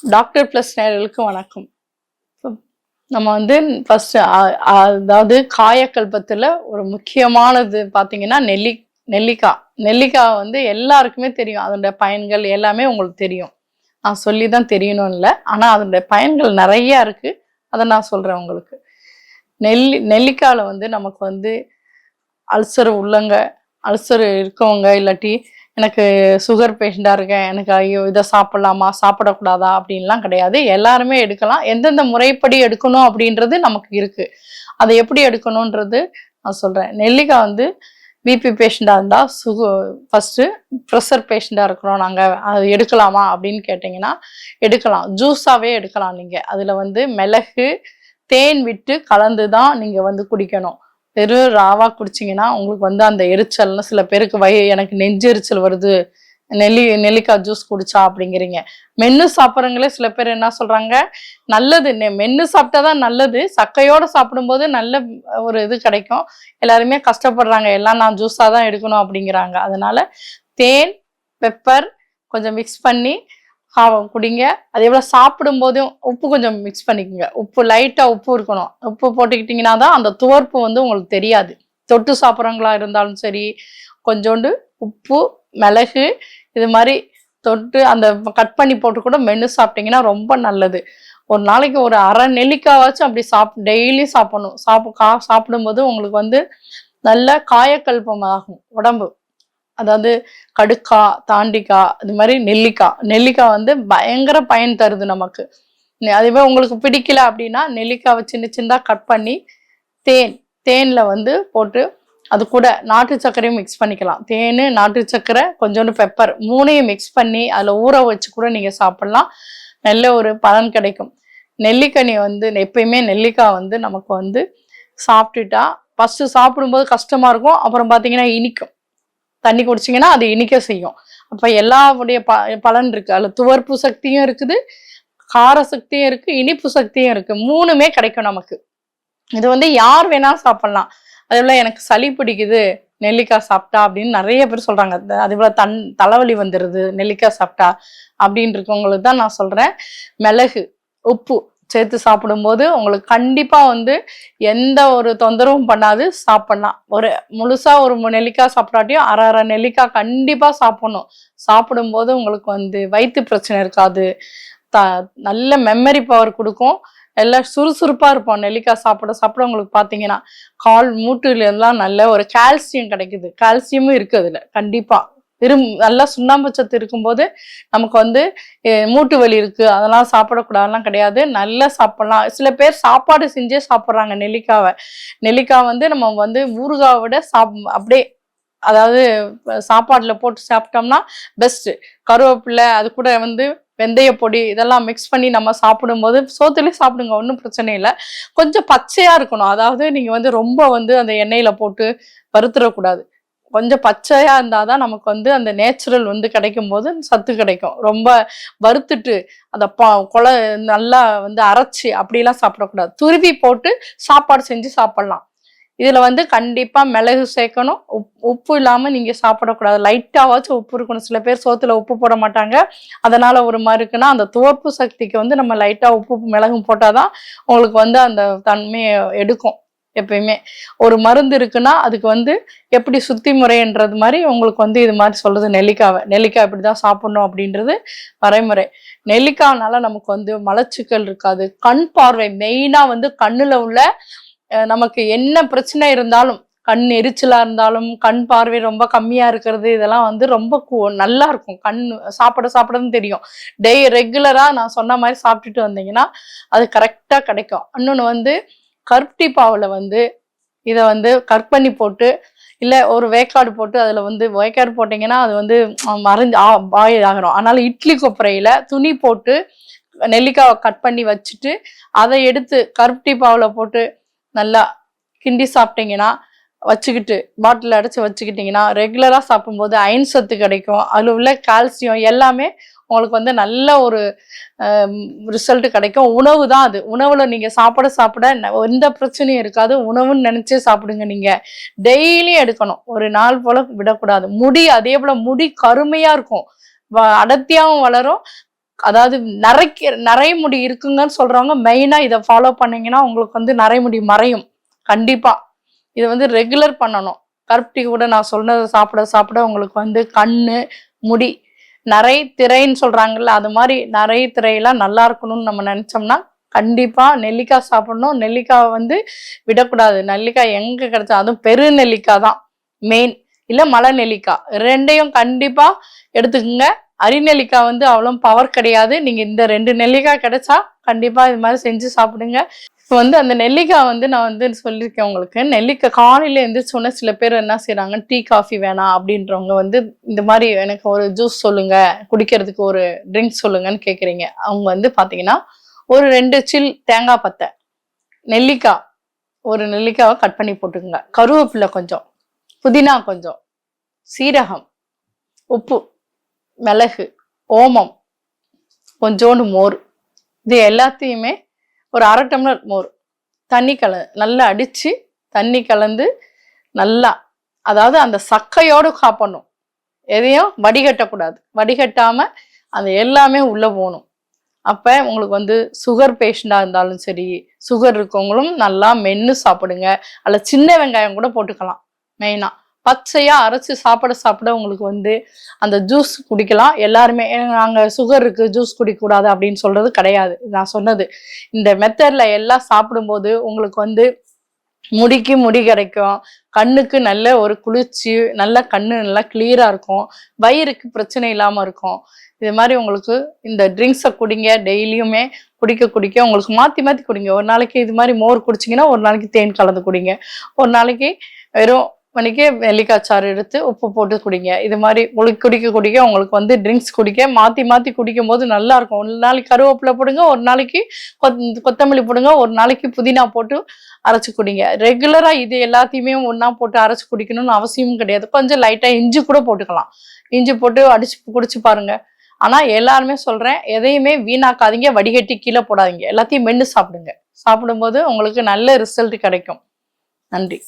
Doctor plus நேயர்களுக்கு வணக்கம். நம்ம வந்து ஃபர்ஸ்ட் அதாவது காயக்கல்பத்துல ஒரு முக்கியமானது பார்த்தீங்கன்னா நெல்லிக்காய். நெல்லிக்காய் வந்து எல்லாருக்குமே தெரியும். அதோட பயன்கள் எல்லாமே உங்களுக்கு தெரியும். நான் சொல்லி தான் தெரியணும் இல்லை, ஆனால் அதோட பயன்கள் நிறைய இருக்கு. அதை நான் சொல்றேன் உங்களுக்கு. நெல்லிக்காயில வந்து நமக்கு வந்து அல்சர் உள்ளங்க, அல்சர் இருக்கவங்க, இல்லாட்டி எனக்கு சுகர் பேஷண்டாக இருக்கேன், எனக்கு ஐயோ இதை சாப்பிட்லாமா சாப்பிடக்கூடாதா அப்படின்லாம் கிடையாது. எல்லாருமே எடுக்கலாம். எந்தெந்த முறைப்படி எடுக்கணும் அப்படின்றது நமக்கு இருக்குது. அதை எப்படி எடுக்கணுன்றது நான் சொல்கிறேன். நெல்லிக்காய் வந்து பிபி பேஷண்டாக இருந்தால் ஃபஸ்ட்டு ப்ரெஷர் பேஷண்டாக இருக்கிறோம் நாங்கள், அது எடுக்கலாமா அப்படின்னு கேட்டிங்கன்னா எடுக்கலாம். ஜூஸாகவே எடுக்கலாம். நீங்கள் அதில் வந்து மிளகு தேன் விட்டு கலந்து தான் நீங்கள் வந்து குடிக்கணும். வெறும் ராவா குடிச்சிங்கன்னா உங்களுக்கு வந்து அந்த எரிச்சல்னு சில பேருக்கு எனக்கு நெஞ்சு எரிச்சல் வருது நெல்லிக்காய் ஜூஸ் குடிச்சா அப்படிங்கிறீங்க. மென்று சாப்பிட்றவங்களே சில பேர் என்ன சொல்றாங்க, நல்லது மென்று சாப்பிட்டாதான் நல்லது, சக்கையோட சாப்பிடும்போது நல்ல ஒரு இது கிடைக்கும். எல்லாருமே கஷ்டப்படுறாங்க, எல்லாம் நான் ஜூஸாக தான் எடுக்கணும் அப்படிங்கிறாங்க. அதனால தேன் பெப்பர் கொஞ்சம் மிக்ஸ் பண்ணி குடிங்க. அதே போல் சாப்பிடும் போதும் உப்பு கொஞ்சம் மிக்ஸ் பண்ணிக்கோங்க. உப்பு லைட்டாக உப்பு இருக்கணும். உப்பு போட்டுக்கிட்டிங்கன்னா தான் அந்த துவர்ப்பு வந்து உங்களுக்கு தெரியாது. தொட்டு சாப்பிட்றவங்களா இருந்தாலும் சரி, கொஞ்சோண்டு உப்பு மிளகு இது மாதிரி தொட்டு அந்த கட் பண்ணி போட்டு கூட மென்று சாப்பிட்டீங்கன்னா ரொம்ப நல்லது. ஒரு நாளைக்கு ஒரு அரை நெல்லிக்காவாச்சும் அப்படி டெய்லி சாப்பிடணும். சாப்பிடும்போது உங்களுக்கு வந்து நல்ல காயக்கல்பம் ஆகும் உடம்பு. அதாவது கடுக்காய் தாண்டிக்காய் இது மாதிரி நெல்லிக்காய் வந்து பயங்கர பயன் தருது நமக்கு. அதுவே உங்களுக்கு பிடிக்கல அப்படின்னா நெல்லிக்காவை சின்ன சின்னதாக கட் பண்ணி தேனில் வந்து போட்டு அது கூட நாட்டு சர்க்கரையும் மிக்ஸ் பண்ணிக்கலாம். தேன் நாட்டு சர்க்கரை கொஞ்சோண்டு பெப்பர் மூணையும் மிக்ஸ் பண்ணி அதில் ஊற வச்சு கூட நீங்கள் சாப்பிட்லாம். நல்ல ஒரு பலன் கிடைக்கும். நெல்லிக்கனி வந்து எப்பயுமே நெல்லிக்காய் வந்து நமக்கு வந்து சாப்பிட்டுட்டா ஃபஸ்ட்டு சாப்பிடும்போது கஷ்டமாக இருக்கும், அப்புறம் பார்த்தீங்கன்னா இனிக்கும். தண்ணி குடிச்சிங்கன்னா அது இனிக்க செய்யும். அப்போ எல்லாவுடைய பலன் இருக்குது. அதில் துவர்ப்பு சக்தியும் இருக்குது, கார சக்தியும் இருக்குது, இனிப்பு சக்தியும் இருக்குது. மூணுமே கிடைக்கும் நமக்கு. இது வந்து யார் வேணாலும் சாப்பிட்லாம். அதே போல் எனக்கு சளி பிடிக்குது நெல்லிக்காய் சாப்பிட்டா அப்படின்னு நிறைய பேர் சொல்கிறாங்க. அதே போல் தலைவலி வந்துடுது நெல்லிக்காய் சாப்பிட்டா அப்படின்னு இருக்கவங்களுக்கு தான் நான் சொல்கிறேன். மிளகு உப்பு சேர்த்து சாப்பிடும்போது உங்களுக்கு கண்டிப்பாக வந்து எந்த ஒரு தொந்தரவும் பண்ணாது, சாப்பிட்லாம். ஒரு முழுசாக ஒரு நெல்லிக்காய் சாப்பிடாட்டியும் அரை நெல்லிக்காய் கண்டிப்பாக சாப்பிட்ணும். சாப்பிடும்போது உங்களுக்கு வந்து வயிற்று பிரச்சனை இருக்காது, நல்ல மெமரி பவர் கொடுக்கும், எல்லாம் சுறுசுறுப்பாக இருப்போம். நெல்லிக்காய் சாப்பிட உங்களுக்கு பார்த்தீங்கன்னா கால் மூட்டுலாம் நல்ல ஒரு கால்சியம் கிடைக்குது. கால்சியமும் இருக்குது அதில் கண்டிப்பாக. நல்லா சுண்ணாம்பு சத்து இருக்கும்போது நமக்கு வந்து மூட்டு வலி இருக்குது அதெல்லாம் சாப்பிடக்கூடாதுலாம் கிடையாது, நல்லா சாப்பிட்லாம். சில பேர் சாப்பாடு செஞ்சே சாப்பிட்றாங்க நெல்லிக்காவை. நெல்லிக்காய் வந்து நம்ம வந்து ஊறுகாவை விட அப்படியே அதாவது சாப்பாட்டில் போட்டு சாப்பிட்டோம்னா பெஸ்ட்டு. கருவேப்பிலை அது கூட வந்து வெந்தய பொடி இதெல்லாம் மிக்ஸ் பண்ணி நம்ம சாப்பிடும்போது சோத்துலேயே சாப்பிடுங்க, ஒன்றும் பிரச்சனை இல்லை. கொஞ்சம் பச்சையாக இருக்கணும். அதாவது நீங்கள் வந்து ரொம்ப வந்து அந்த எண்ணெயில் போட்டு வறுத்துடக்கூடாது. கொஞ்சம் பச்சையாக இருந்தால் தான் நமக்கு வந்து அந்த நேச்சுரல் வந்து கிடைக்கும் போது சத்து கிடைக்கும். ரொம்ப வறுத்துட்டு அந்த கொலை நல்லா வந்து அரைச்சி அப்படிலாம் சாப்பிடக்கூடாது. துருவி போட்டு சாப்பாடு செஞ்சு சாப்பிட்லாம். இதில் வந்து கண்டிப்பாக மிளகு சேர்க்கணும். உப்பு இல்லாமல் நீங்கள் சாப்பிடக்கூடாது. லைட்டாவாச்சும் உப்பு இருக்கணும். சில பேர் சோத்துல உப்பு போட மாட்டாங்க, அதனால் ஒரு மாதிரி இருக்குன்னா அந்த துவர்ப்பு சக்திக்கு வந்து நம்ம லைட்டாக உப்பு மிளகும் போட்டால் தான் உங்களுக்கு வந்து அந்த தன்மையை எடுக்கும். எப்பயுமே ஒரு மருந்து இருக்குன்னா அதுக்கு வந்து எப்படி சுத்தி முறைன்றது மாதிரி உங்களுக்கு வந்து இது மாதிரி சொல்றது. நெல்லிக்காய் இப்படிதான் சாப்பிடணும் அப்படின்றது வரைமுறை. நெல்லிக்காய்னால நமக்கு வந்து மலச்சிக்கல் இருக்காது. கண் பார்வை மெயினா வந்து கண்ணுல உள்ள நமக்கு என்ன பிரச்சனை இருந்தாலும், கண் எரிச்சலா இருந்தாலும், கண் பார்வை ரொம்ப கம்மியா இருக்கிறது, இதெல்லாம் வந்து ரொம்ப நல்லா இருக்கும். கண் சாப்பிடன்னு தெரியும். ரெகுலரா நான் சொன்ன மாதிரி சாப்பிட்டுட்டு வந்தீங்கன்னா அது கரெக்டா கிடைக்கும். இன்னொன்று வந்து கருப்டி பாவில் வந்து இதை வந்து கட் பண்ணி போட்டு இல்லை ஒரு வேக்காடு போட்டு அதில் வந்து வேக்காடு போட்டிங்கன்னா அது வந்து மறைஞ்சு பாயில் ஆகிறோம். அதனால இட்லி கொப்பரையில் துணி போட்டு நெல்லிக்காவை கட் பண்ணி வச்சுட்டு அதை எடுத்து கருப்டி பாவில் போட்டு நல்லா கிண்டி சாப்பிட்டீங்கன்னா, வச்சுக்கிட்டு பாட்டில் அடைச்சி வச்சுக்கிட்டிங்கன்னா ரெகுலராக சாப்பிடும்போது அயன் சத்து கிடைக்கும். அதில் உள்ள கால்சியம் எல்லாமே உங்களுக்கு வந்து நல்ல ஒரு ரிசல்ட் கிடைக்கும். உணவு தான் அது. உணவில் நீங்கள் சாப்பிட எந்த பிரச்சனையும் இருக்காது. உணவுன்னு நினச்சே சாப்பிடுங்க. நீங்கள் டெய்லியும் எடுக்கணும், ஒரு நாள் போல் விடக்கூடாது. முடி அதே போல் முடி கருமையாக இருக்கும், அடர்த்தியாகவும் வளரும். அதாவது நரைமுடி இருக்குங்கன்னு சொல்றவங்க மெயினா இதை ஃபாலோ பண்ணீங்கன்னா உங்களுக்கு வந்து நரைமுடி மறையும். கண்டிப்பா இதை வந்து ரெகுலர் பண்ணணும். கருப்பட்டி கூட நான் சொன்னதை சாப்பிட சாப்பிட உங்களுக்கு வந்து கண்ணு முடி நரை திரைன்னு சொல்றாங்கல்ல, அது மாதிரி நரை திரையெல்லாம் நல்லா இருக்கணும்னு நம்ம நினைச்சோம்னா கண்டிப்பா நெல்லிக்காய் சாப்பிடணும். நெல்லிக்காய் வந்து விடக்கூடாது. நெல்லிக்காய் எங்க கிடைச்சா அதுவும் பெரு நெல்லிக்காய் தான் மெயின், இல்ல மலை நெல்லிக்காய், ரெண்டையும் கண்டிப்பா எடுத்துக்கோங்க. அரிநெல்லிக்காய் வந்து அவ்வளோ பவர் கிடையாது. நீங்க இந்த 2 நெல்லிக்காய் கிடைச்சா கண்டிப்பா இது மாதிரி செஞ்சு சாப்பிடுங்க. இப்போ வந்து அந்த நெல்லிக்காய் வந்து நான் வந்து சொல்லியிருக்கேன் உங்களுக்கு. நெல்லிக்காய் காலையில எழுந்திரிச்சோன்னே சில பேர் என்ன செய்றாங்க, டீ காஃபி வேணாம் அப்படின்றவங்க வந்து இந்த மாதிரி எனக்கு ஒரு ஜூஸ் சொல்லுங்க, குடிக்கிறதுக்கு ஒரு ட்ரிங்க் சொல்லுங்கன்னு கேட்குறீங்க. அவங்க வந்து பார்த்தீங்கன்னா ஒரு 2 சில் தேங்காய் பத்தை, நெல்லிக்காய், ஒரு நெல்லிக்காவை கட் பண்ணி போட்டுக்கோங்க, கருவேப்பிலை கொஞ்சம், புதினா கொஞ்சம், சீரகம், உப்பு, மிளகு, ஓமம், கொஞ்சோண்டு மோர், இது எல்லாத்தையுமே ஒரு 1/2 டம்ளர் மோர் தண்ணி நல்லா அடிச்சு தண்ணி கலந்து நல்லா, அதாவது அந்த சக்கையோடு சாப்பிடணும். எதையும் வடிகட்டக்கூடாது. வடிகட்டாம அந்த எல்லாமே உள்ள போகணும். அப்ப உங்களுக்கு வந்து சுகர் பேஷண்டா இருந்தாலும் சரி, சுகர் இருக்கவங்களும் நல்லா மென்னு சாப்பிடுங்க. அல்ல சின்ன வெங்காயம் கூட போட்டுக்கலாம். மெயினா பச்சையா அரைச்சு சாப்பிட உங்களுக்கு வந்து அந்த ஜூஸ் குடிக்கலாம். எல்லாருமே நாங்க சுகர் இருக்கு ஜூஸ் குடிக்கக்கூடாது அப்படின்னு சொல்றது கிடையாது. நான் சொன்னது இந்த மெத்தட்ல எல்லாம் சாப்பிடும்போது உங்களுக்கு வந்து முடிக்கு முடி கிடைக்கும், கண்ணுக்கு நல்ல ஒரு குளிர்ச்சி, நல்ல கண்ணு நல்லா கிளியரா இருக்கும், வயிறுக்கு பிரச்சனை இல்லாம இருக்கும். இது மாதிரி உங்களுக்கு இந்த ட்ரிங்க்ஸை குடிங்க. டெய்லியுமே குடிக்க உங்களுக்கு மாற்றி மாற்றி குடிங்க. ஒரு நாளைக்கு இது மாதிரி மோர் குடிச்சிங்கன்னா ஒரு நாளைக்கு தேன் கலந்து குடிங்க, ஒரு நாளைக்கு வெறும் மணிக்கு நெல்லிக்காய் சாறு எடுத்து உப்பு போட்டு குடிங்க. இது மாதிரி உங்களுக்கு குடிக்க உங்களுக்கு வந்து ட்ரிங்க்ஸ் குடிக்க மாற்றி குடிக்கும் போது நல்லா இருக்கும். ஒரு நாளைக்கு கருவேப்பிலை போடுங்க, ஒரு நாளைக்கு கொத்தமல்லி போடுங்க, ஒரு நாளைக்கு புதினா போட்டு அரைச்சு குடிங்க. ரெகுலரா இது எல்லாத்தையுமே ஒண்ணா போட்டு அரைச்சு குடிக்கணும்னு அவசியமும் கிடையாது. கொஞ்சம் லைட்டா இஞ்சி கூட போட்டுக்கலாம். இஞ்சி போட்டு அடிச்சு குடிச்சு பாருங்க. ஆனா எல்லாருமே சொல்றேன், எதையுமே வீணாக்காதீங்க, வடிகட்டி கீழே போடாதீங்க, எல்லாத்தையும் மென்று சாப்பிடுங்க. சாப்பிடும்போது உங்களுக்கு நல்ல ரிசல்ட் கிடைக்கும். நன்றி.